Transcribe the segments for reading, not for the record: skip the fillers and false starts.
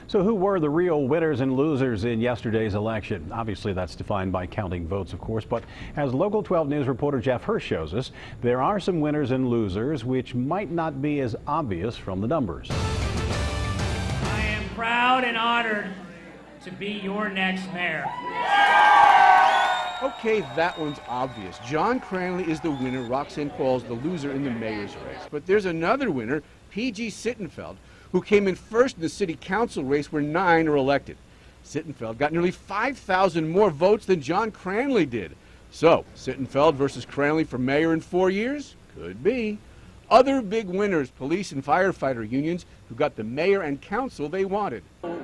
So who were the real winners and losers in yesterday's election? Obviously, that's defined by counting votes, of course. But as Local 12 News reporter Jeff Hirsh shows us, there are some winners and losers which might not be as obvious from the numbers. I am proud and honored to be your next mayor. Okay, that one's obvious. John Cranley is the winner, Roxanne Qualls the loser in the mayor's race. But there's another winner, P.G. Sittenfeld, who came in first in the city council race where 9 are elected. Sittenfeld got nearly 5,000 more votes than John Cranley did. So, Sittenfeld versus Cranley for mayor in 4 years? Could be. Other big winners, police and firefighter unions, who got the mayor and council they wanted.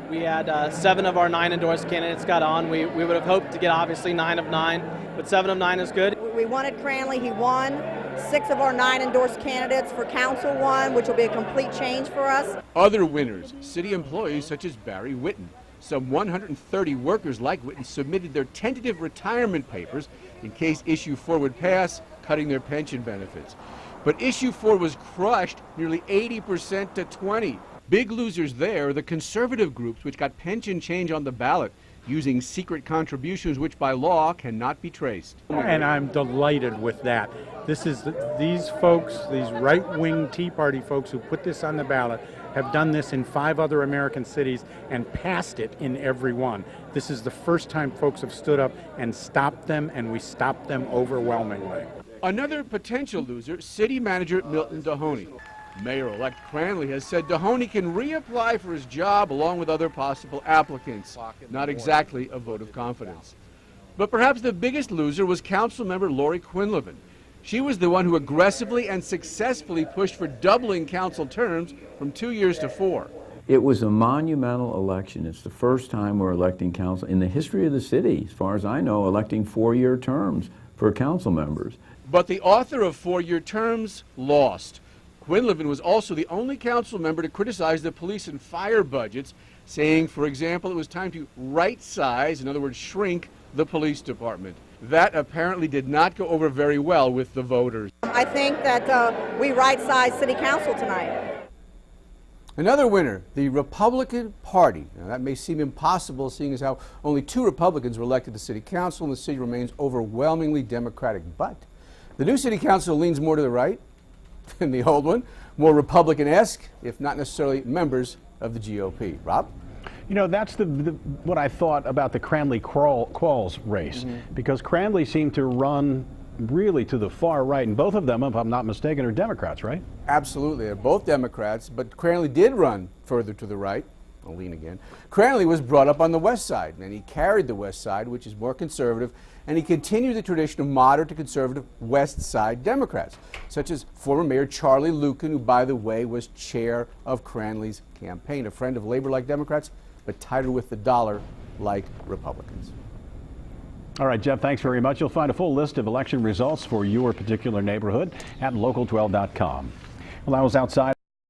We had 7 of our 9 endorsed candidates got on. We would have hoped to get obviously 9 of 9, but 7 of 9 is good. We wanted Cranley, he won. 6 of our 9 endorsed candidates for council won, which will be a complete change for us. Other winners, city employees such as Barry Whitton. Some 130 workers like Whitton submitted their tentative retirement papers in case Issue 4 would pass, cutting their pension benefits. But Issue 4 was crushed nearly 80% to 20. Big losers there are the conservative groups which got pension change on the ballot using secret contributions which by law cannot be traced. And I'm delighted with that. These folks, these right-wing Tea Party folks who put this on the ballot have done this in 5 other American cities and passed it in every one. This is the first time folks have stood up and stopped them, and we stopped them overwhelmingly. Another potential loser, city manager Milton Dohoney. Mayor-elect Cranley has said Donhoney can reapply for his job along with other possible applicants. Not exactly a vote of confidence. But perhaps the biggest loser was Councilmember Laure Quinlivan. She was the one who aggressively and successfully pushed for doubling council terms from 2 years to 4. It was a monumental election. It's the first time we're electing council in the history of the city, as far as I know, electing 4-year terms for council members. But the author of 4-year terms lost. Quinlivan was also the only council member to criticize the police and fire budgets, saying, for example, it was time to right-size, in other words, shrink the police department. That apparently did not go over very well with the voters. I think that we right-sized city council tonight. Another winner, the Republican Party. Now, that may seem impossible, seeing as how only 2 Republicans were elected to city council and the city remains overwhelmingly Democratic. But the new city council leans more to the right than the old one, more Republican-esque, if not necessarily members of the GOP. Rob? You know, that's what I thought about the Cranley-Qualls race, because Cranley seemed to run really to the far right, and both of them, if I'm not mistaken, are Democrats, right? Absolutely. They're both Democrats, but Cranley did run further to the right. I'll lean again. Cranley was brought up on the west side, and he carried the west side, which is more conservative, and he continued the tradition of moderate to conservative west side Democrats, such as former Mayor Charlie Lucan, who, by the way, was chair of Cranley's campaign, a friend of labor-like Democrats, but tighter with the dollar like Republicans. All right, Jeff, thanks very much. You'll find a full list of election results for your particular neighborhood at local12.com. Well, I was outside.